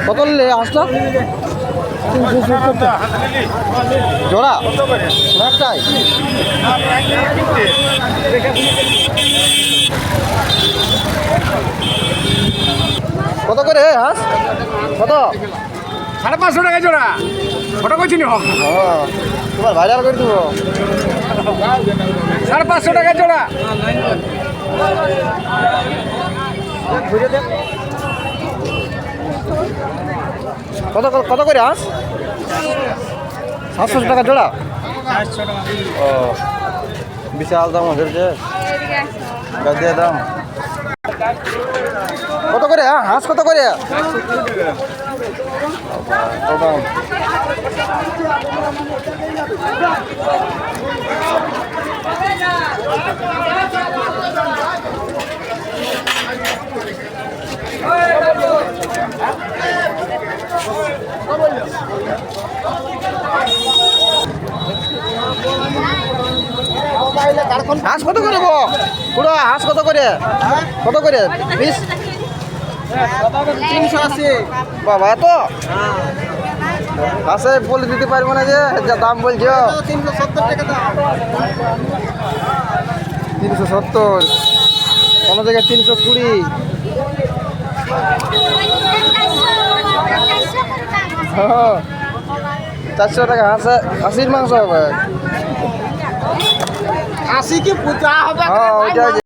কত নিলে হাঁসটা? জোড়া একটাই? কত করে হাঁস? কত? 550 টাকা জোড়া। ওটা কইছি নি তোমার ভাইরাল করে দেবো। 550 টাকা জোড়া। কত কত করে হাঁস? 700 টাকা জোড়া। ও বিশাল দাম হয়েছে গাছে দাম। কত করে হাঁস? কত করে? দাম হাঁস কত করে গো? পুরো হাঁস কত করে? কত করে পিস? 380। বাবা এত হাঁসে বলে দিতে পারবো না যে যা দাম বলছো। 370 টাকা দাম। 370, কোনো জায়গায় 320। হ্যাঁ 400 টাকা হাঁসে, হাঁসির মাংস হবে। 80 কি পূজা হবে? হ্যাঁ ওইটাই।